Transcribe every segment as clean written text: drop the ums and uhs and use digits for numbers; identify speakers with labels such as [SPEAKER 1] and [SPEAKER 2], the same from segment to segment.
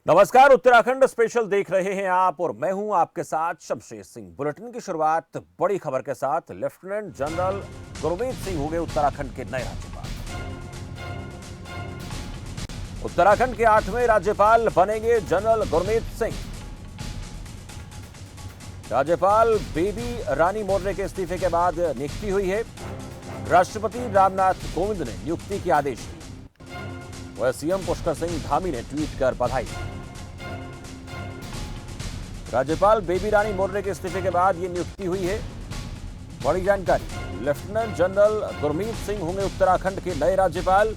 [SPEAKER 1] नमस्कार, उत्तराखंड स्पेशल देख रहे हैं आप और मैं हूं आपके साथ शमशेर सिंह। बुलेटिन की शुरुआत बड़ी खबर के साथ। लेफ्टिनेंट जनरल गुरमीत सिंह होंगे उत्तराखंड के नए राज्यपाल। उत्तराखंड के 8वें राज्यपाल बनेंगे जनरल गुरमीत सिंह। राज्यपाल बेबी रानी मौर्य के इस्तीफे के बाद नियुक्ति हुई है। राष्ट्रपति रामनाथ कोविंद ने नियुक्ति के आदेश दिए। वह सीएम पुष्कर सिंह धामी ने ट्वीट कर बधाई दी। राज्यपाल बेबी रानी मौर्य के इस्तीफे के बाद यह नियुक्ति हुई है। बड़ी जानकारी। लेफ्टिनेंट जनरल गुरमीत सिंह होंगे उत्तराखंड के नए राज्यपाल।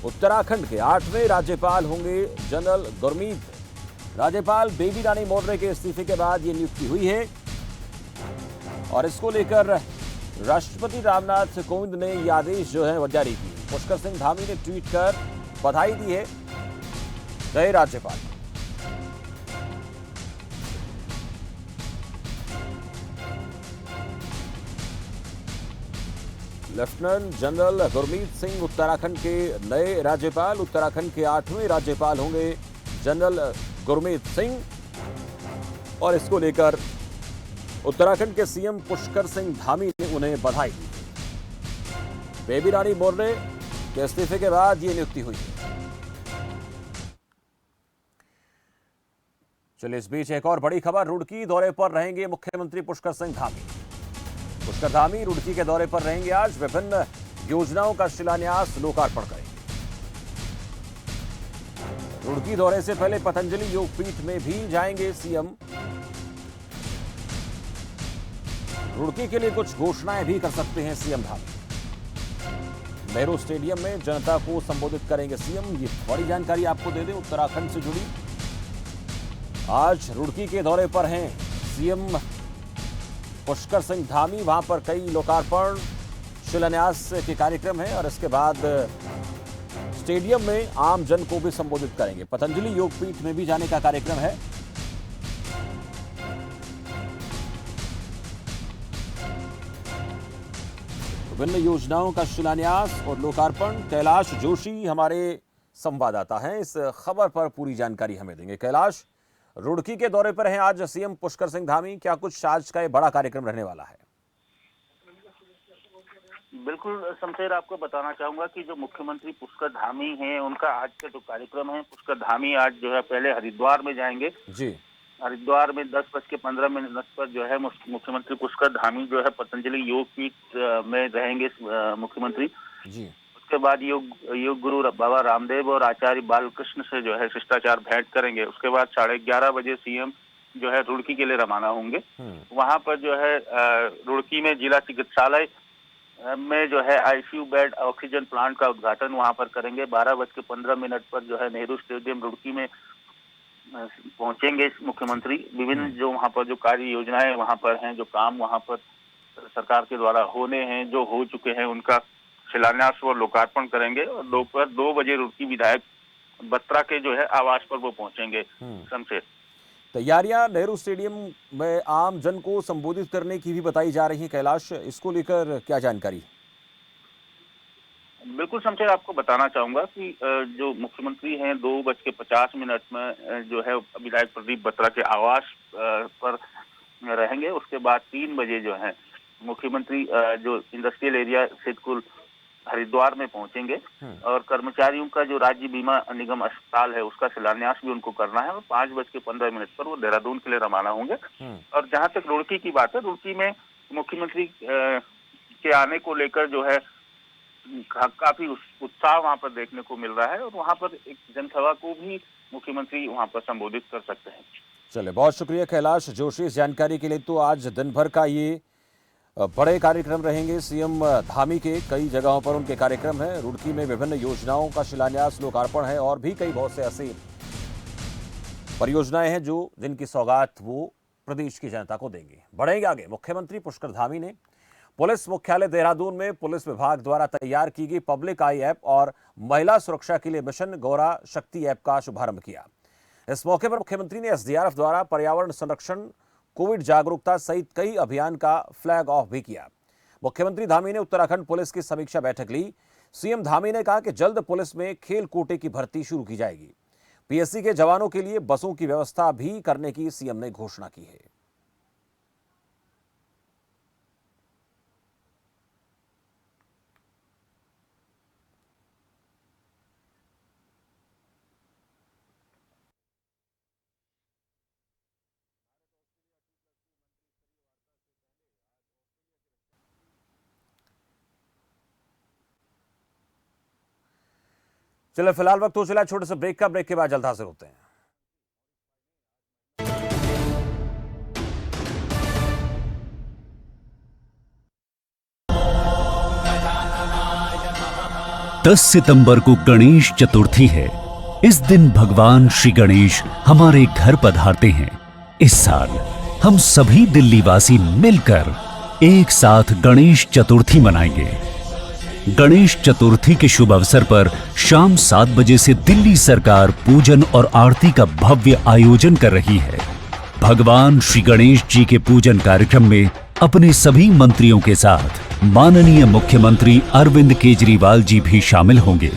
[SPEAKER 1] उत्तराखंड के 8वें राज्यपाल होंगे जनरल गुरमीत। राज्यपाल बेबी रानी मौर्य के इस्तीफे के बाद यह नियुक्ति हुई है और इसको लेकर राष्ट्रपति रामनाथ कोविंद ने यह आदेश जो है जारी किए। पुष्कर सिंह धामी ने ट्वीट कर बधाई दी है नए राज्यपाल। लेफ्टिनेंट जनरल गुरमीत सिंह उत्तराखंड के नए राज्यपाल। उत्तराखंड के 8वें राज्यपाल होंगे जनरल गुरमीत सिंह और इसको लेकर उत्तराखंड के सीएम पुष्कर सिंह धामी ने उन्हें बधाई दी। बेबी रानी मौर्य के इस्तीफे के बाद ये नियुक्ति हुई। चलिए, इस बीच एक और बड़ी खबर। रुड़की दौरे पर रहेंगे मुख्यमंत्री पुष्कर सिंह धामी। पुष्कर धामी रुड़की के दौरे पर रहेंगे। आज विभिन्न योजनाओं का शिलान्यास लोकार्पण करेंगे। रुड़की दौरे से पहले पतंजलि योगपीठ में भी जाएंगे सीएम। रुड़की के लिए कुछ घोषणाएं भी कर सकते हैं सीएम धामी। नेहरू स्टेडियम में जनता को संबोधित करेंगे सीएम। ये बड़ी जानकारी आपको दे दें उत्तराखंड से जुड़ी। आज रुड़की के दौरे पर हैं सीएम पुष्कर सिंह धामी। वहां पर कई लोकार्पण शिलान्यास के कार्यक्रम हैं और इसके बाद स्टेडियम में आम जन को भी संबोधित करेंगे। पतंजलि योगपीठ में भी जाने का कार्यक्रम है। विभिन्न योजनाओं का शिलान्यास और लोकार्पण। कैलाश जोशी हमारे संवाददाता हैं, इस खबर पर पूरी जानकारी हमें देंगे। कैलाश, रुड़की के दौरे पर हैं आज सीएम पुष्कर सिंह धामी। क्या कुछ आज का ये बड़ा कार्यक्रम रहने वाला है?
[SPEAKER 2] बिल्कुल शमशेर, आपको बताना चाहूंगा कि जो मुख्यमंत्री पुष्कर धामी हैं, उनका आज का जो कार्यक्रम है, पुष्कर धामी आज जो है पहले हरिद्वार में जाएंगे जी। हरिद्वार में 10:15 पर जो है मुख्यमंत्री पुष्कर धामी जो है पतंजलि योगपीठ में रहेंगे मुख्यमंत्री जी। उसके बाद योग गुरु बाबा रामदेव और आचार्य बालकृष्ण से जो है शिष्टाचार भेंट करेंगे। उसके बाद 11:30 बजे सीएम जो है रुड़की के लिए रवाना होंगे। वहां पर जो है रुड़की में जिला चिकित्सालय में जो है आईसीयू बेड ऑक्सीजन प्लांट का उद्घाटन वहां पर करेंगे। 12:15 पर जो है नेहरू स्टेडियम रुड़की में पहुंचेंगे मुख्यमंत्री। विभिन्न जो वहां पर जो कार्य योजनाएं वहां पर हैं, जो काम वहां पर सरकार के द्वारा होने हैं, जो हो चुके हैं, उनका शिलान्यास और लोकार्पण करेंगे। और दोपहर 2 बजे रुड़की विधायक बत्रा के जो है आवास पर वो पहुंचेंगे। शमशेर,
[SPEAKER 1] तैयारियां नेहरू स्टेडियम में आम जन को संबोधित करने की भी बताई जा रही है। कैलाश, इसको लेकर क्या जानकारी?
[SPEAKER 2] बिल्कुल शमशेर, आपको बताना चाहूंगा कि जो मुख्यमंत्री हैं 2:50 में जो है विधायक प्रदीप बत्रा के आवास पर रहेंगे। उसके बाद 3 बजे जो है मुख्यमंत्री जो इंडस्ट्रियल एरिया सिद्धकुल हरिद्वार में पहुंचेंगे और कर्मचारियों का जो राज्य बीमा निगम अस्पताल है उसका शिलान्यास भी उनको करना है। और 5:15 पर वो देहरादून के लिए रवाना होंगे। और जहां तक रुड़की की बात है, रुड़की में मुख्यमंत्री के आने को लेकर जो है काफी उत्साह वहां पर देखने को मिल रहा है और वहां पर एक जनसभा को भी मुख्यमंत्री वहां पर संबोधित कर सकते हैं।
[SPEAKER 1] चले, बहुत शुक्रिया कैलाश जोशी इस जानकारी के लिए। तो आज दिन भर का ये बड़े कार्यक्रम रहेंगे सीएम धामी के। कई जगहों पर उनके कार्यक्रम हैं। रुड़की में विभिन्न योजनाओं का शिलान्यास लोकार्पण है और भी कई बहुत से ऐसे परियोजनाएं हैं जो जिनकी सौगात वो प्रदेश की जनता को देंगे। बढ़ेंगे आगे। मुख्यमंत्री पुष्कर धामी ने पुलिस मुख्यालय देहरादून में पुलिस विभाग द्वारा तैयार की गई पब्लिक आई ऐप और महिला सुरक्षा के लिए मिशन गौरा शक्ति ऐप का शुभारंभ किया। इस मौके पर मुख्यमंत्री ने एसडीआरएफ द्वारा पर्यावरण संरक्षण, कोविड जागरूकता सहित कई अभियान का फ्लैग ऑफ भी किया। मुख्यमंत्री धामी ने उत्तराखंड पुलिस की समीक्षा बैठक ली। सीएम धामी ने कहा कि जल्द पुलिस में खेल कोटे की भर्ती शुरू की जाएगी। पीएससी के जवानों के लिए बसों की व्यवस्था भी करने की सीएम ने घोषणा की है। चलो फिलहाल वक्त हो चला छोटे से ब्रेक का। ब्रेक के बाद जल्द हाजिर होते हैं।
[SPEAKER 3] दस सितंबर को गणेश चतुर्थी है। इस दिन भगवान श्री गणेश हमारे घर पधारते हैं। इस साल हम सभी दिल्ली वासी मिलकर एक साथ गणेश चतुर्थी मनाएंगे। गणेश चतुर्थी के शुभ अवसर पर शाम 7 बजे से दिल्ली सरकार पूजन और आरती का भव्य आयोजन कर रही है। भगवान श्री गणेश जी के पूजन कार्यक्रम में अपने सभी मंत्रियों के साथ माननीय मुख्यमंत्री अरविंद केजरीवाल जी भी शामिल होंगे।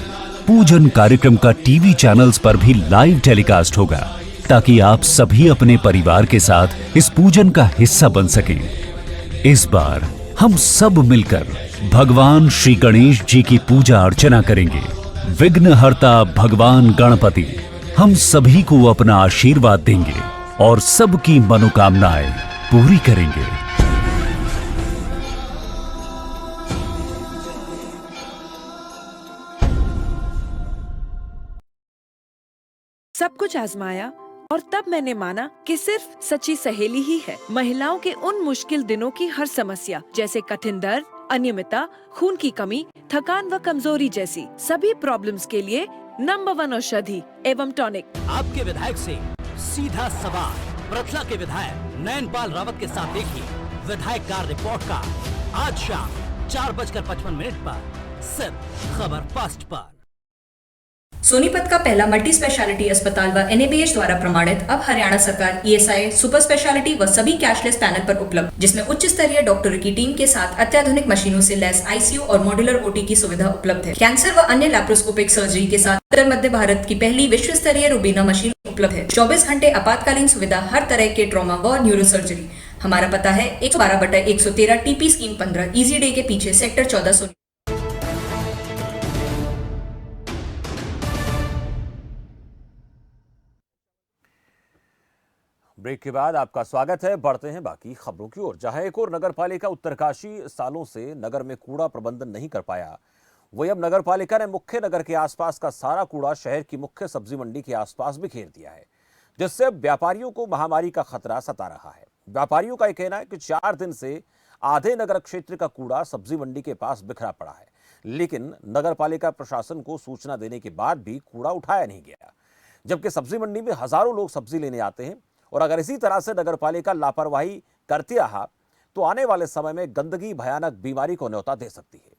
[SPEAKER 3] पूजन कार्यक्रम का टीवी चैनल्स पर भी लाइव टेलीकास्ट होगा, ताकि आप सभी अपने परिवार के साथ इस पूजन का हिस्सा बन सकें। इस बार हम सब मिलकर भगवान श्री गणेश जी की पूजा अर्चना करेंगे। विघ्नहर्ता भगवान गणपति हम सभी को अपना आशीर्वाद देंगे और सबकी मनोकामनाएं पूरी करेंगे।
[SPEAKER 4] सब कुछ आजमाया और तब मैंने माना कि सिर्फ सच्ची सहेली ही है। महिलाओं के उन मुश्किल दिनों की हर समस्या, जैसे कठिन दर्द, अनियमितता, खून की कमी, थकान व कमजोरी जैसी सभी प्रॉब्लम्स के लिए नंबर 1 औषधि एवं टॉनिक।
[SPEAKER 5] आपके विधायक से सीधा सवाल। प्रथला के विधायक नयनपाल रावत के साथ देखिए विधायक कार्य रिपोर्ट का आज शाम 4:55 पर सिर्फ खबर फर्स्ट पर।
[SPEAKER 6] सोनीपत का पहला मल्टी स्पेशलिटी अस्पताल व NABH द्वारा प्रमाणित अब हरियाणा सरकार ESI सुपर स्पेशलिटी व सभी कैशलेस पैनल पर उपलब्ध, जिसमें उच्च स्तरीय डॉक्टरों की टीम के साथ अत्याधुनिक मशीनों से लैस ICU और मॉड्यूलर OT की सुविधा उपलब्ध है। कैंसर व अन्य लैप्रोस्कोपिक सर्जरी के साथ उत्तर मध्य भारत की पहली विश्व स्तरीय रूबीना मशीन उपलब्ध है। 24 घंटे आपातकालीन सुविधा, हर तरह के ट्रॉमा व न्यूरो सर्जरी। हमारा पता है 112/113 TP स्कीम 15 इजी डे के पीछे सेक्टर 14।
[SPEAKER 1] ब्रेक के बाद आपका स्वागत है। बढ़ते हैं बाकी खबरों की ओर। जहां एक और नगर पालिका उत्तरकाशी सालों से नगर में कूड़ा प्रबंधन नहीं कर पाया, वही अब नगर पालिका ने मुख्य नगर के आसपास का सारा कूड़ा शहर की मुख्य सब्जी मंडी के आसपास बिखेर दिया है, जिससे व्यापारियों को महामारी का खतरा सता रहा है। व्यापारियों का यह कहना है कि 4 दिन से आधे नगर क्षेत्र का कूड़ा सब्जी मंडी के पास बिखरा पड़ा है, लेकिन नगर पालिका प्रशासन को सूचना देने के बाद भी कूड़ा उठाया नहीं गया, जबकि सब्जी मंडी में हजारों लोग सब्जी लेने आते हैं। और अगर इसी तरह से नगरपालिका लापरवाही करती रहा तो आने वाले समय में गंदगी भयानक बीमारी को न्योता दे सकती है।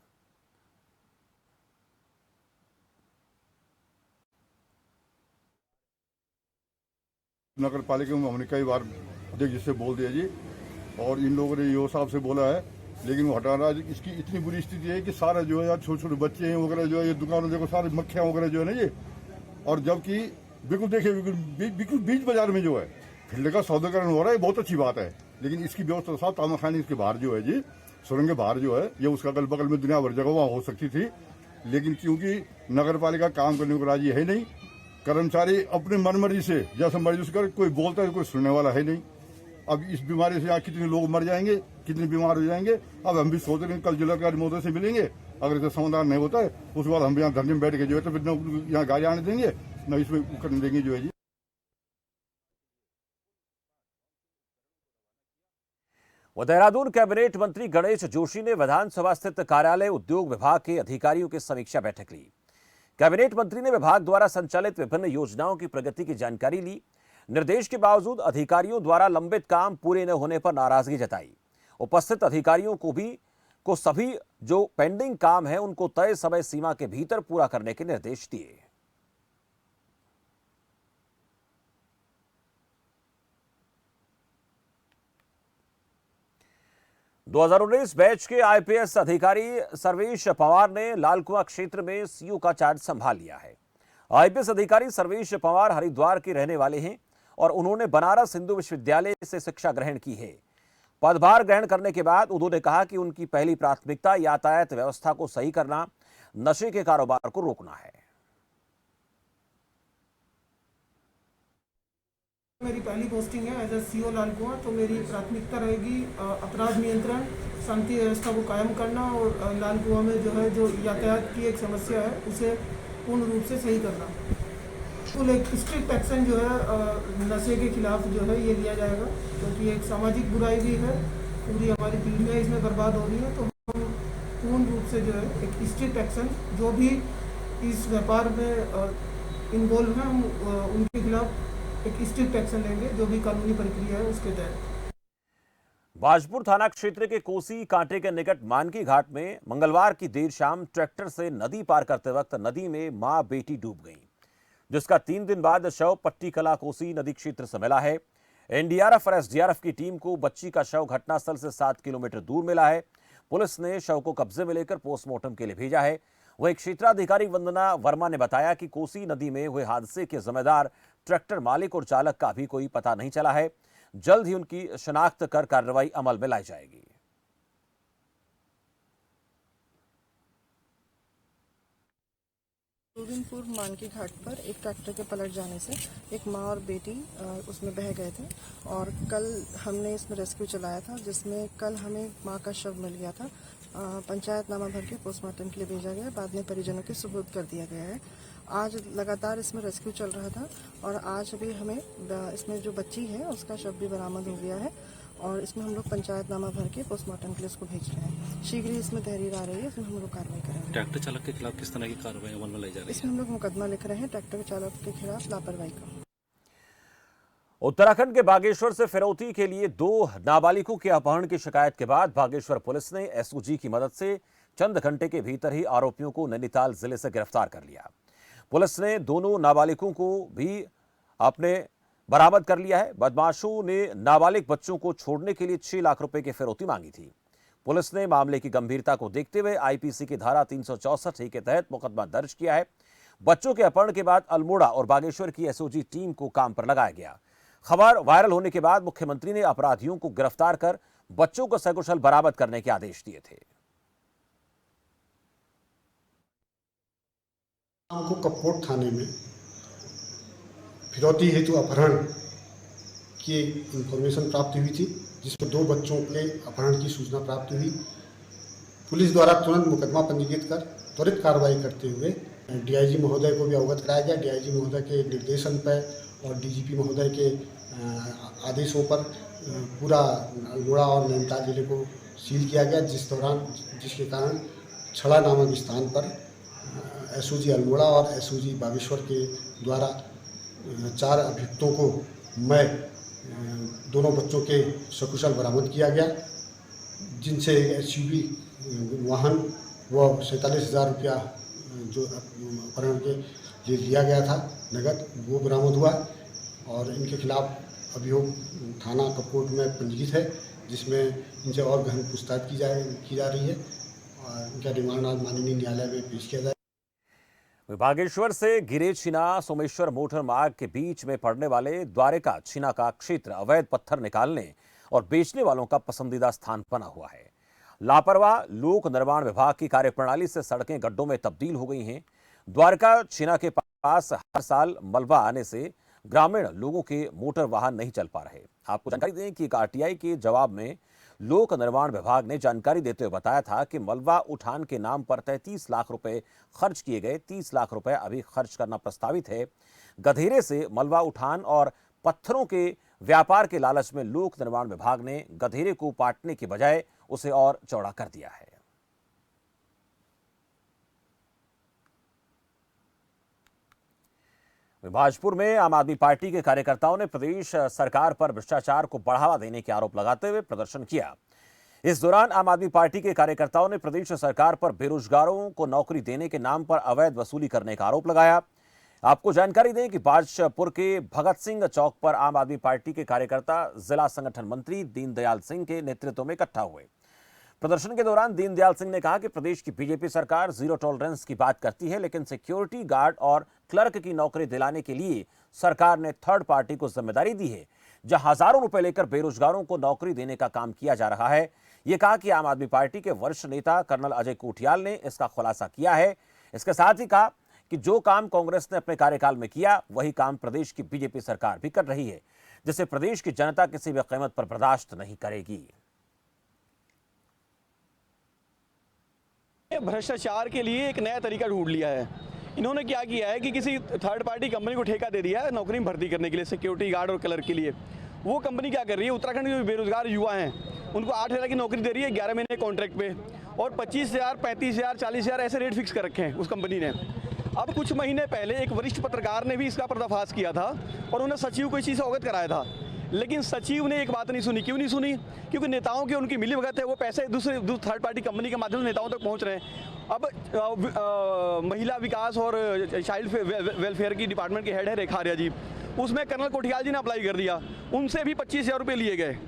[SPEAKER 7] नगरपालिका में हमने कई बार अध्यक्ष से बोल दिया जी, और इन लोगों ने यो साहब से बोला है, लेकिन वो हटा रहा है। इसकी इतनी बुरी स्थिति है कि सारा जो है यार छोटे छोटे बच्चे हैं वगैरह जो है, ये दुकानों देखो सारे मक्खियां वगैरह जो है ना ये, और जबकि बिल्कुल देखिए बिल्कुल बीच बाजार में जो है फील्ड का सौदाकरण हो रहा है, बहुत अच्छी बात है। लेकिन इसकी व्यवस्था साहब तामाखानी इसके बाहर जो है जी, सुरंग के बाहर जो है, ये उसका अगल बगल में दुनिया भर जगह वहाँ हो सकती थी, लेकिन क्योंकि नगर पालिका काम करने को राजी है नहीं, कर्मचारी अपने मनमर्जी से जैसा मर्जी से कर, कोई बोलता है कोई सुनने वाला है नहीं। अब इस बीमारी से यहाँ कितने लोग मर जाएंगे, कितने बीमार हो जाएंगे। अब हम भी सोच रहे हैं कल जिलाधिकारी महोदय से मिलेंगे, अगर इसका समाधान नहीं होता है उसके बाद हम यहाँ धरने में बैठ के जो है तो फिर न यहाँ गाड़ी आने देंगे न इसमें करने देंगे जो है जी।
[SPEAKER 1] देहरादून कैबिनेट मंत्री गणेश जोशी ने विधानसभा स्थित कार्यालय उद्योग विभाग के अधिकारियों की समीक्षा बैठक ली। कैबिनेट मंत्री ने विभाग द्वारा संचालित विभिन्न योजनाओं की प्रगति की जानकारी ली। निर्देश के बावजूद अधिकारियों द्वारा लंबित काम पूरे न होने पर नाराजगी जताई। उपस्थित अधिकारियों को सभी जो पेंडिंग काम है उनको तय समय सीमा के भीतर पूरा करने के निर्देश दिए। दो 2019 बैच के IPS अधिकारी सर्वेश पवार ने लालकुआं क्षेत्र में CO का चार्ज संभाल लिया है। आईपीएस अधिकारी सर्वेश पवार हरिद्वार के रहने वाले हैं और उन्होंने बनारस हिंदू विश्वविद्यालय से शिक्षा ग्रहण की है। पदभार ग्रहण करने के बाद उन्होंने कहा कि उनकी पहली प्राथमिकता यातायात व्यवस्था को सही करना, नशे के कारोबार को रोकना है।
[SPEAKER 8] मेरी पहली पोस्टिंग है एज ए सीओ लाल कुआं, तो मेरी प्राथमिकता रहेगी अपराध नियंत्रण, शांति व्यवस्था को कायम करना और लाल कुआं में जो यातायात की एक समस्या है उसे पूर्ण रूप से सही करना। फुल एक स्ट्रिक्ट एक्शन नशे के खिलाफ ये लिया जाएगा, क्योंकि एक सामाजिक बुराई भी है, पूरी हमारी पीढ़ियाँ इसमें बर्बाद हो रही है। तो हम पूर्ण रूप से एक स्ट्रिक्ट एक्शन, जो भी इस व्यापार में इन्वॉल्व हैं, हम उनके खिलाफ एक स्ट्रिक्ट एक्शन लेंगे, जो भी कानूनी प्रक्रिया है उसके तहत।
[SPEAKER 1] बाजपुर थाना क्षेत्र के कोसी कांटे के निकट मानकी घाट में मंगलवार की देर शाम ट्रैक्टर से नदी पार करते वक्त नदी में मां बेटी डूब गईं, जिसका 3 दिन बाद शव पट्टी कला कोसी नदी क्षेत्र से मिला है। एनडीआरएफ और एसडीआरएफ की टीम को बच्ची का शव घटनास्थल से 7 किलोमीटर दूर मिला है। पुलिस ने शव को कब्जे में लेकर पोस्टमार्टम के लिए भेजा है। वहीं क्षेत्राधिकारी वंदना वर्मा ने बताया कि कोसी नदी में हुए हादसे के जिम्मेदार ट्रैक्टर मालिक और चालक का भी कोई पता नहीं चला है। जल्द ही उनकी शनाख्त कर कार्रवाई अमल में लाई जाएगी।
[SPEAKER 9] गोविंदपुर मानकी घाट पर एक ट्रैक्टर के पलट जाने से एक माँ और बेटी उसमें बह गए थे और कल हमने इसमें रेस्क्यू चलाया था, जिसमें कल हमें माँ का शव मिल गया था। पंचायतनामा भर के पोस्टमार्टम के लिए भेजा गया, बाद में परिजनों के सुपुर्द कर दिया गया है। आज लगातार इसमें रेस्क्यू चल रहा था और आज भी हमें इसमें जो बच्ची है उसका शव भी बरामद हो गया है और इसमें हम लोग पंचायतनामा भर के पोस्टमार्टम के लिए उसको भेज रहे हैं। शीघ्र ही इसमें तहरीर आ रही है, इसमें हम लोग कार्रवाई करेंगे।
[SPEAKER 5] ट्रैक्टर चालक के खिलाफ किस तरह की कार्रवाई अमल में लाई जा रही है?
[SPEAKER 9] इसमें हम लोग मुकदमा लिख रहे हैं ट्रैक्टर चालक के खिलाफ लापरवाही का।
[SPEAKER 1] उत्तराखंड के बागेश्वर से फिरौती के लिए 2 नाबालिगों के अपहरण की शिकायत के बाद बागेश्वर पुलिस ने एसओजी की मदद से चंद घंटे के भीतर ही आरोपियों को नैनीताल जिले से गिरफ्तार कर लिया। पुलिस ने दोनों नाबालिगों को भी अपने बरामद कर लिया है। बदमाशों ने नाबालिग बच्चों को छोड़ने के लिए 6 लाख रुपए की फिरौती मांगी थी। पुलिस ने मामले की गंभीरता को देखते हुए आईपीसी की धारा 364 के तहत मुकदमा दर्ज किया है। बच्चों के अपहरण के बाद अल्मोड़ा और बागेश्वर की एसओजी टीम को काम पर लगाया गया। खबर वायरल होने के बाद मुख्यमंत्री ने अपराधियों को गिरफ्तार कर बच्चों को सकुशल बरामद करने के आदेश दिए थे।
[SPEAKER 10] को कपकोट थाने में फिरौती हेतु अपहरण की इंफॉर्मेशन प्राप्त हुई थी, जिसमें 2 बच्चों के अपहरण की सूचना प्राप्त हुई। पुलिस द्वारा तुरंत मुकदमा पंजीकृत कर त्वरित कार्रवाई करते हुए डीआईजी महोदय को भी अवगत कराया गया। डीआईजी महोदय के निर्देशन पर और डीजीपी महोदय के आदेशों पर पूरा अल्मोड़ा और नैनीताल जिले को सील किया गया, जिसके कारण छड़ा नामक स्थान पर एसओजी अल्मोड़ा और एसओजी बागेश्वर के द्वारा 4 अभियुक्तों को मैं दोनों बच्चों के सकुशल बरामद किया गया, जिनसे एसयूवी वाहन व 47,000 रुपया जो अपहरण के लिए लिया गया था नगद, वो बरामद हुआ और इनके खिलाफ अभियोग थाना कपकोट में पंजीकृत है, जिसमें इनसे और गहन पूछताछ की जा रही है और इनका रिमांड आज माननीय न्यायालय में पेश किया जाए।
[SPEAKER 1] बागेश्वर से गिरे छिना सोमेश्वर मोटर मार्ग के बीच में पड़ने वाले द्वारिका छिना का क्षेत्र अवैध पत्थर निकालने और बेचने वालों का पसंदीदा स्थान बना हुआ है। लापरवाह लोक निर्माण विभाग की कार्यप्रणाली से सड़कें गड्ढों में तब्दील हो गई हैं। द्वारका छिना के पास हर साल मलबा आने से ग्रामीण लोगों के मोटर वाहन नहीं चल पा रहे। आपको जानकारी दें कि आरटीआई के जवाब में लोक निर्माण विभाग ने जानकारी देते हुए बताया था कि मलबा उठान के नाम पर 33 लाख रुपए खर्च किए गए, 30 लाख रुपए अभी खर्च करना प्रस्तावित है। गधेरे से मलबा उठान और पत्थरों के व्यापार के लालच में लोक निर्माण विभाग ने गधेरे को पाटने के बजाय उसे और चौड़ा कर दिया है। भाजपुर में आम आदमी पार्टी के कार्यकर्ताओं ने प्रदेश सरकार पर भ्रष्टाचार को बढ़ावा देने के आरोप लगाते हुए प्रदर्शन किया। इस दौरान आम आदमी पार्टी के कार्यकर्ताओं ने प्रदेश सरकार पर बेरोजगारों को नौकरी देने के नाम पर अवैध वसूली करने का आरोप लगाया। आपको जानकारी दें कि भाजपुर के भगत सिंह चौक पर आम आदमी पार्टी के कार्यकर्ता जिला संगठन मंत्री दीनदयाल सिंह के नेतृत्व में इकट्ठा हुए। प्रदर्शन के दौरान दीनदयाल सिंह ने कहा कि प्रदेश की बीजेपी सरकार जीरो टॉलरेंस की बात करती है, लेकिन सिक्योरिटी गार्ड और क्लर्क की नौकरी दिलाने के लिए सरकार ने थर्ड पार्टी को जिम्मेदारी दी है, जहां हजारों रुपए लेकर बेरोजगारों को नौकरी देने का काम किया जा रहा है। यह कहा कि आम आदमी पार्टी के वरिष्ठ नेता कर्नल अजय कोठियाल ने इसका खुलासा किया है। इसके साथ ही कहा कि जो काम कांग्रेस ने अपने कार्यकाल में किया वही काम प्रदेश की बीजेपी सरकार भी कर रही है, जिसे प्रदेश की जनता किसी भी कीमत पर बर्दाश्त नहीं करेगी।
[SPEAKER 11] भ्रष्टाचार के लिए एक नया तरीका ढूंढ लिया है। इन्होंने क्या किया है कि किसी थर्ड पार्टी कंपनी को ठेका दे दिया है नौकरी में भर्ती करने के लिए, सिक्योरिटी गार्ड और क्लर्क के लिए। वो कंपनी क्या कर रही है, उत्तराखंड के जो बेरोजगार युवा हैं उनको 8,000 की नौकरी दे रही है 11 महीने कॉन्ट्रैक्ट पे, और 25,000, 35,000, 40,000 ऐसे रेट फिक्स कर रखे हैं उस कंपनी ने। अब कुछ महीने पहले एक वरिष्ठ पत्रकार ने भी इसका पर्दाफाश किया था और उन्हें सचिव को इस चीज़ से अवगत कराया था, लेकिन सचिव ने एक बात नहीं सुनी। क्यों नहीं सुनी? क्योंकि नेताओं की उनकी मिलीभगत है, वो पैसे दूसरे थर्ड पार्टी कंपनी के माध्यम से नेताओं तक पहुंच रहे हैं। अब महिला विकास और चाइल्ड वेलफेयर की डिपार्टमेंट के हेड है रेखा आर्या जी, उसमें कर्नल कोठियाल जी ने अप्लाई कर दिया, उनसे भी 25,000 रुपये लिए गए।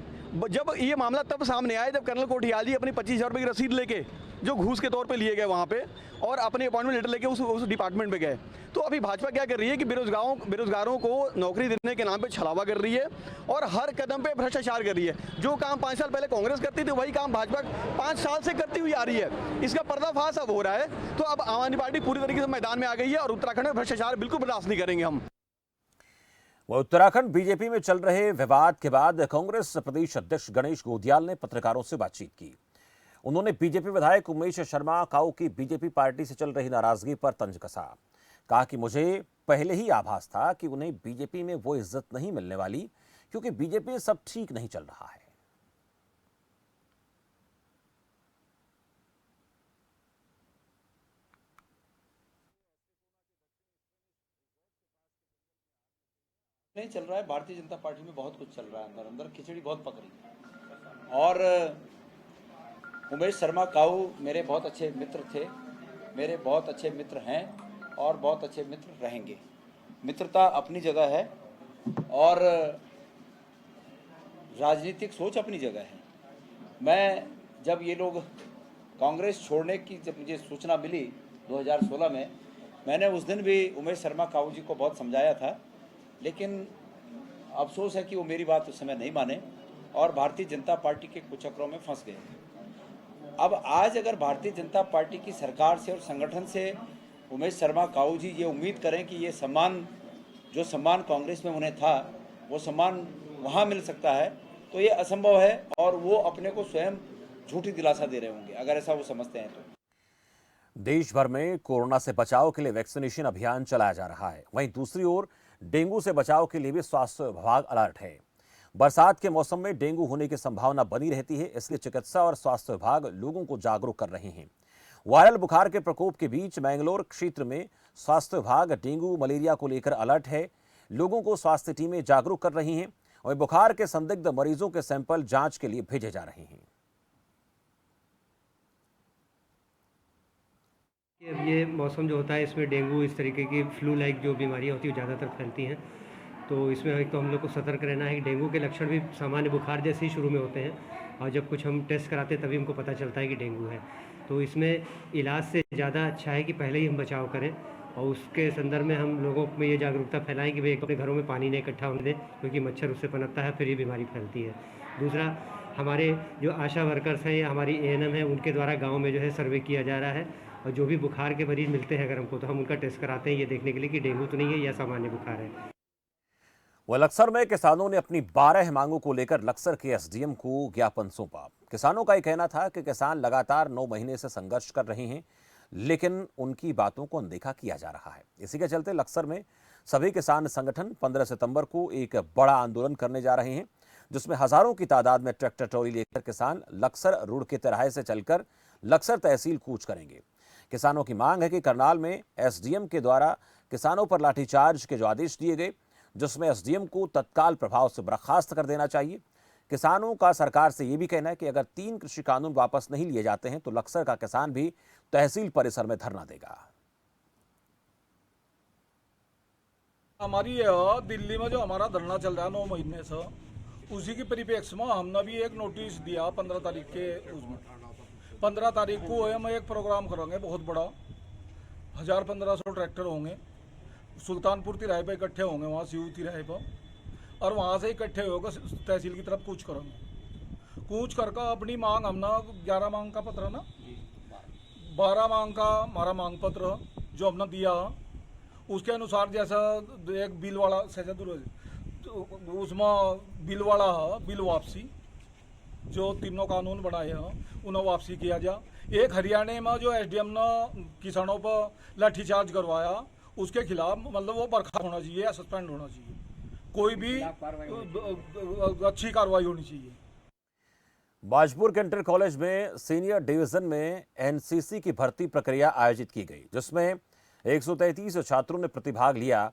[SPEAKER 11] जब ये मामला तब सामने आया जब कर्नल कोठियाल जी अपनी 25,000 रुपये की रसीद लेके जो घूस के तौर पे लिए गए वहाँ पे, और अपने अपॉइंटमेंट लेटर लेके उस डिपार्टमेंट में गए। तो अभी भाजपा क्या कर रही है कि बेरोजगारों को नौकरी देने के नाम पे छलावा कर रही है और हर कदम पे भ्रष्टाचार कर रही है। जो काम 5 साल पहले कांग्रेस करती थी वही काम भाजपा 5 साल से करती हुई आ रही है। इसका पर्दाफाश अब हो रहा है। तो अब आम आदमी पार्टी पूरी तरीके से मैदान में आ गई है और उत्तराखंड में भ्रष्टाचार बिल्कुल बर्दाश्त नहीं करेंगे हम।
[SPEAKER 1] वह उत्तराखंड बीजेपी में चल रहे विवाद के बाद कांग्रेस प्रदेश अध्यक्ष गणेश गोदियाल ने पत्रकारों से बातचीत की। उन्होंने बीजेपी विधायक उमेश शर्मा काऊ की बीजेपी पार्टी से चल रही नाराजगी पर तंज कसा। कहा कि मुझे पहले ही आभास था कि उन्हें बीजेपी में वो इज्जत नहीं मिलने वाली, क्योंकि बीजेपी में सब ठीक नहीं चल रहा है।
[SPEAKER 12] नहीं चल रहा है। भारतीय जनता पार्टी में बहुत कुछ चल रहा है, अंदर अंदर खिचड़ी बहुत पक रही है। और उमेश शर्मा काऊ मेरे बहुत अच्छे मित्र थे, मेरे बहुत अच्छे मित्र हैं और बहुत अच्छे मित्र रहेंगे। मित्रता अपनी जगह है और राजनीतिक सोच अपनी जगह है। मैं जब ये लोग कांग्रेस छोड़ने की जब मुझे सूचना मिली 2016 में, मैंने उस दिन भी उमेश शर्मा काऊ जी को बहुत समझाया था, लेकिन अफसोस है कि वो मेरी बात उस समय नहीं माने और भारतीय जनता पार्टी के कुचक्रों में फंस गए। अब आज अगर भारतीय जनता पार्टी की सरकार से और संगठन से उमेश शर्मा काऊ जी ये उम्मीद करें कि ये सम्मान, जो सम्मान कांग्रेस में उन्हें था, वो सम्मान वहाँ मिल सकता है, तो ये असंभव है और वो अपने को स्वयं झूठी दिलासा दे रहे होंगे अगर ऐसा वो समझते हैं तो।
[SPEAKER 1] देश भर में कोरोना से बचाव के लिए वैक्सीनेशन अभियान चलाया जा रहा है। वहीं दूसरी ओर डेंगू से बचाव के लिए भी स्वास्थ्य विभाग अलर्ट है। बरसात के मौसम में डेंगू होने की संभावना बनी रहती है, इसलिए चिकित्सा और स्वास्थ्य विभाग लोगों को जागरूक कर रहे हैं। वायरल बुखार के प्रकोप के बीच मैंगलोर क्षेत्र में स्वास्थ्य विभाग डेंगू मलेरिया को लेकर अलर्ट है। लोगों को स्वास्थ्य टीमें जागरूक कर रही हैं और बुखार के संदिग्ध मरीजों के सैंपल जांच के लिए भेजे जा रहे हैं।
[SPEAKER 13] अब ये मौसम जो होता है इसमें डेंगू इस तरीके की फ्लू लाइक जो बीमारियां होती है ज़्यादातर फैलती हैं, तो इसमें एक तो हम लोग को सतर्क रहना है कि डेंगू के लक्षण भी सामान्य बुखार जैसे ही शुरू में होते हैं और जब कुछ हम टेस्ट कराते हैं तभी हमको पता चलता है कि डेंगू है। तो इसमें इलाज से ज़्यादा अच्छा है कि पहले ही हम बचाव करें और उसके संदर्भ में हम लोगों में ये जागरूकता फैलाएं कि भाई अपने घरों में पानी नहीं इकट्ठा होने दें, क्योंकि मच्छर उससे पनपता है, फिर ये बीमारी फैलती है। दूसरा, हमारे जो आशा वर्कर्स हैं या हमारी ANM है, उनके द्वारा गाँव में जो है सर्वे किया जा रहा है और जो भी बुखार के मरीज मिलते हैं अगर हमको, तो हम उनका टेस्ट कराते हैं ये देखने के लिए कि डेंगू तो नहीं है या सामान्य बुखार है।
[SPEAKER 1] वह लक्सर में किसानों ने अपनी 12 मांगों को लेकर लक्सर के SDM को ज्ञापन सौंपा। किसानों का यह कहना था कि किसान लगातार 9 महीने से संघर्ष कर रहे हैं, लेकिन उनकी बातों को अनदेखा किया जा रहा है। इसी के चलते लक्सर में सभी किसान संगठन 15 सितंबर को एक बड़ा आंदोलन करने जा रहे हैं, जिसमें हजारों की तादाद में ट्रैक्टर ट्रॉली लेकर किसान लक्सर रोड के तिराहे से चलकर लक्सर तहसील कूच करेंगे। किसानों की मांग है कि करनाल में SDM के द्वारा किसानों पर लाठीचार्ज के जो आदेश दिए गए, जिसमें SDM को तत्काल प्रभाव से बर्खास्त कर देना चाहिए। किसानों का सरकार से यह भी कहना है कि अगर 3 कृषि कानून वापस नहीं लिए जाते हैं तो लक्सर का किसान भी तहसील परिसर में धरना देगा।
[SPEAKER 14] हमारी दिल्ली में जो हमारा धरना चल रहा है 9 महीने से, उसी की परिप्रेक्ष्य में हमने भी एक नोटिस दिया 15 तारीख के। उसमें 15 तारीख को हम एक प्रोग्राम करेंगे बहुत बड़ा, 1000-1500 ट्रैक्टर होंगे। सुल्तानपुर तिराहे पे इकट्ठे होंगे, वहाँ सीयू तिराहे पर, और वहाँ से इकट्ठे होकर तहसील की तरफ कूच करेंगे। कूच करके अपनी मांग, हमने 11 मांग का पत्र ना 12 मांग का हमारा मांग पत्र जो हमने दिया, उसके अनुसार जैसा एक बिल वाला तो उसमें बिल वाला है, बिल वापसी जो तीनों कानून बनाए हैं उन्हें वापसी किया जाए। एक हरियाणा में जो एसडीएम ने किसानों पर लाठीचार्ज करवाया, उसके खिलाफ मतलब वो बर्खास्त होना चाहिए या सस्पेंड होना चाहिए, कोई भी अच्छी कार्रवाई होनी चाहिए।
[SPEAKER 1] बाजपुर के इंटर कॉलेज में सीनियर डिवीजन में एनसीसी की भर्ती प्रक्रिया आयोजित की गई, जिसमें 133 छात्रों ने प्रतिभाग लिया।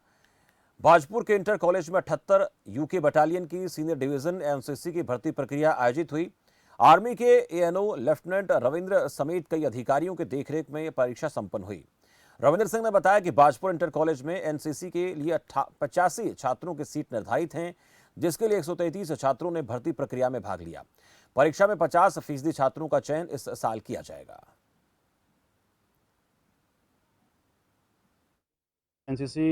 [SPEAKER 1] बाजपुर के इंटर कॉलेज में 78 यूके बटालियन की सीनियर डिवीजन एनसीसी की भर्ती प्रक्रिया आयोजित हुई। आर्मी के एएनओ लेफ्टिनेंट रविंद्र समेत कई अधिकारियों के देखरेख में यह परीक्षा संपन्न हुई। रविंद्र सिंह ने बताया कि बाजपुर इंटर कॉलेज में एनसीसी के लिए 85 छात्रों की सीट निर्धारित हैं, जिसके लिए 133 छात्रों ने भर्ती प्रक्रिया में भाग लिया। परीक्षा में 50% छात्रों का चयन इस साल किया जाएगा।
[SPEAKER 15] NCC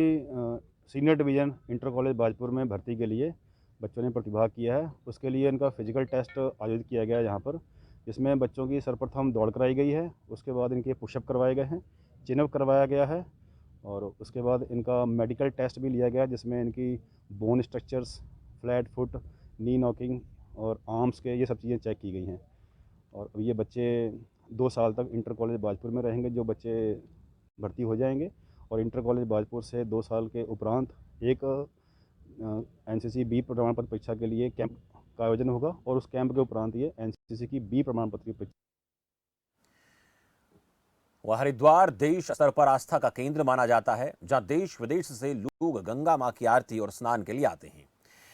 [SPEAKER 15] senior division inter college Bajpur में भर्ती के लिए बच्चों ने प्रतिभाग किया है। उसके लिए इनका फिजिकल टेस्ट आयोजित किया गया है यहाँ पर, जिसमें बच्चों की सर्वप्रथम दौड़ कराई गई है, उसके बाद इनके पुशअप करवाए गए हैं, चिनअप करवाया गया है, और उसके बाद इनका मेडिकल टेस्ट भी लिया गया, जिसमें इनकी बोन स्ट्रक्चर्स, फ्लैट फुट, नी नॉकिंग और आर्म्स के ये सब चीज़ें चेक की गई हैं। और ये बच्चे 2 साल तक इंटर कॉलेज बाजपुर में रहेंगे, जो बच्चे भर्ती हो जाएंगे। और इंटर कॉलेज बाजपुर से 2 साल के उपरांत एक एनसीसी बी प्रमाण पत्र परीक्षा के लिए कैंप का आयोजन होगा, और उस कैंप के उपरांत ये एनसीसी की बी प्रमाण पत्र की परीक्षा।
[SPEAKER 1] हरिद्वार देश स्तर पर आस्था का केंद्र माना जाता है, जहां देश विदेश से लोग गंगा मां की आरती और स्नान के लिए आते हैं।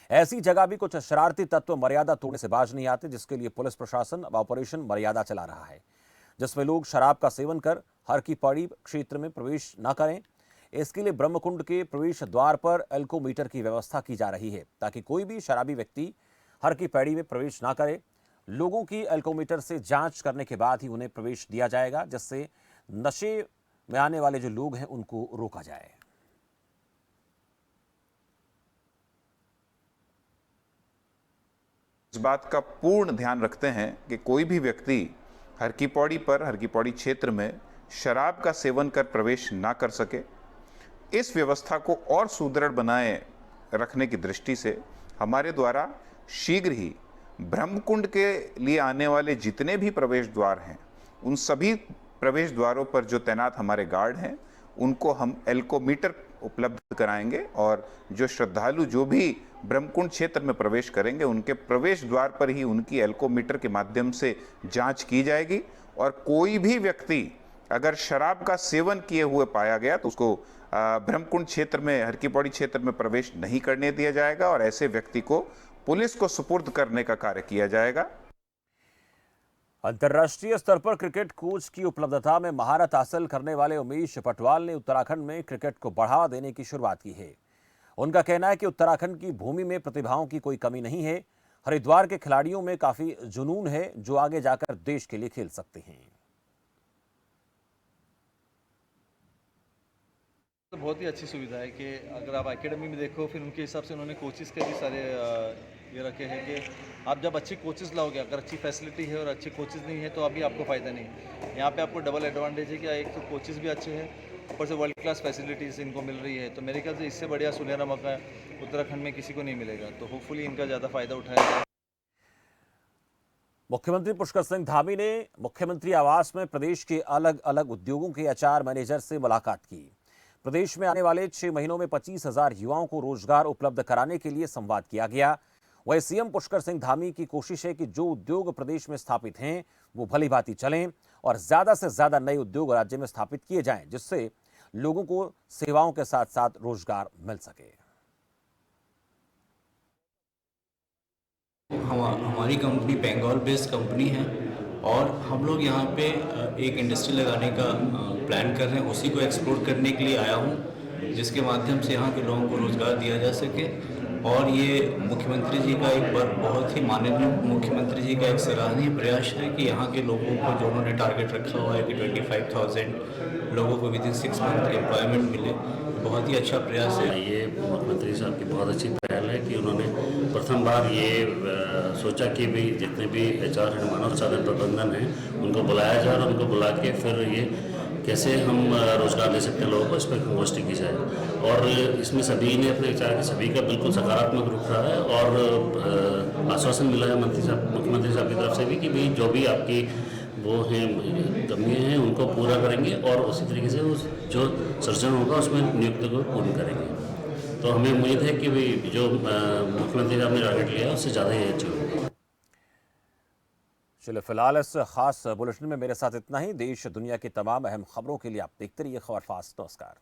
[SPEAKER 1] ऐसी जगह भी कुछ शरारती तत्व मर्यादा तोड़ने से बाज नहीं आते, जिसके लिए पुलिस प्रशासन अब ऑपरेशन मर्यादा चला रहा है, जिसमें लोग शराब का सेवन कर हर की पौड़ी क्षेत्र में प्रवेश न करें। इसके लिए ब्रह्मकुंड के प्रवेश द्वार पर एल्कोमीटर की व्यवस्था की जा रही है, ताकि कोई भी शराबी व्यक्ति हर की पैड़ी में प्रवेश न करे। लोगों की एल्कोमीटर से जांच करने के बाद ही उन्हें प्रवेश दिया जाएगा, जिससे नशे में आने वाले जो लोग हैं उनको रोका जाए।
[SPEAKER 16] इस बात का पूर्ण ध्यान रखते हैं कि कोई भी व्यक्ति हर की पौड़ी पर, हर की पौड़ी क्षेत्र में शराब का सेवन कर प्रवेश ना कर सके। इस व्यवस्था को और सुदृढ़ बनाए रखने की दृष्टि से हमारे द्वारा शीघ्र ही ब्रह्मकुंड के लिए आने वाले जितने भी प्रवेश द्वार हैं, उन सभी प्रवेश द्वारों पर जो तैनात हमारे गार्ड हैं, उनको हम एल्कोमीटर उपलब्ध कराएंगे, और जो श्रद्धालु जो भी ब्रह्मकुंड क्षेत्र में प्रवेश करेंगे, उनके प्रवेश द्वार पर ही उनकी एल्कोमीटर के माध्यम से जांच की जाएगी। और कोई भी व्यक्ति अगर शराब का सेवन किए हुए पाया गया तो उसको ब्रह्मकुंड क्षेत्र में, हर की पौड़ी क्षेत्र में प्रवेश नहीं करने दिया जाएगा, और ऐसे व्यक्ति को पुलिस को सुपुर्द करने का कार्य किया जाएगा।
[SPEAKER 1] अंतर्राष्ट्रीय स्तर पर क्रिकेट कोच की उपलब्धता में महारत हासिल करने वाले उमेश पटवाल ने उत्तराखंड में क्रिकेट को बढ़ावा देने की शुरुआत की है। उनका कहना है कि उत्तराखंड की भूमि में प्रतिभाओं की कोई कमी नहीं है। हरिद्वार के खिलाड़ियों में काफी जुनून है, जो आगे जाकर देश के लिए खेल सकते हैं।
[SPEAKER 17] तो बहुत ही अच्छी सुविधा है कि अगर आप एकेडमी में देखो, फिर उनके हिसाब से उन्होंने कोचेस के भी सारे ये रखे हैं कि आप जब अच्छी कोचेस लाओगे, अगर अच्छी फैसिलिटी है और अच्छे कोचेस नहीं है तो अभी आपको फ़ायदा नहीं। यहाँ पे आपको डबल एडवांटेज है कि एक तो कोचेस भी अच्छे हैं, ऊपर से वर्ल्ड क्लास फैसिलिटीज़ इनको मिल रही है। तो मेरे ख्याल से इससे बढ़िया सुनहरा मौका उत्तराखंड में किसी को नहीं मिलेगा, तो होपफुली इनका ज़्यादा फ़ायदा उठाया जाए।
[SPEAKER 1] मुख्यमंत्री पुष्कर सिंह धामी ने मुख्यमंत्री आवास में प्रदेश के अलग अलग उद्योगों के एचआर मैनेजर से मुलाकात की। प्रदेश में आने वाले 6 महीनों में 25,000 युवाओं को रोजगार उपलब्ध कराने के लिए संवाद किया गया। वहीं सीएम पुष्कर सिंह धामी की कोशिश है कि जो उद्योग प्रदेश में स्थापित हैं वो भली भांति चलें और ज्यादा से ज्यादा नए उद्योग राज्य में स्थापित किए जाएं, जिससे लोगों को सेवाओं के साथ साथ रोजगार मिल सके।
[SPEAKER 18] हमारी कंपनी बंगाल बेस्ड कंपनी है और हम लोग यहाँ पे एक इंडस्ट्री लगाने का प्लान कर रहे हैं, उसी को एक्सप्लोर करने के लिए आया हूँ। जिसके माध्यम से यहाँ के लोगों को रोजगार दिया जा सके। और ये मुख्यमंत्री जी का एक बार बहुत ही माननीय मुख्यमंत्री जी का एक सराहनीय प्रयास है कि यहाँ के लोगों को जो उन्होंने टारगेट रखा हुआ है कि 25,000 लोगों को विदिन 6 मंथ एम्प्लॉयमेंट मिले, बहुत ही अच्छा प्रयास है।
[SPEAKER 19] ये मुख्यमंत्री साहब की बहुत अच्छी पहल है कि उन्होंने प्रथम बार ये सोचा कि भाई जितने भी HR हैं, मानव संसाधन प्रबंधन है, उनको बुलाया जाए और उनको बुला के फिर ये कैसे हम रोजगार दे सकते हैं लोगों को, इस पर गोष्ठी की जाए। और इसमें सभी ने अपने विचार के सभी का बिल्कुल सकारात्मक रूप रहा है और आश्वासन मिला है मुख्यमंत्री साहब की तरफ से भी कि भाई जो भी आपकी वो हैं कमियाँ हैं उनको पूरा करेंगे और उसी तरीके से उस जो सृजन होगा उसमें नियुक्ति को पूर्ण करेंगे। तो हमें उम्मीद है कि भाई जो मुख्यमंत्री साहब ने टारगेट लिया उससे ज़्यादा ही अच्छी होगी।
[SPEAKER 1] चलिए, फिलहाल इस खास बुलेटिन में मेरे साथ इतना ही। देश दुनिया की तमाम अहम खबरों के लिए आप देखते रहिए खबर फास्ट। नमस्कार।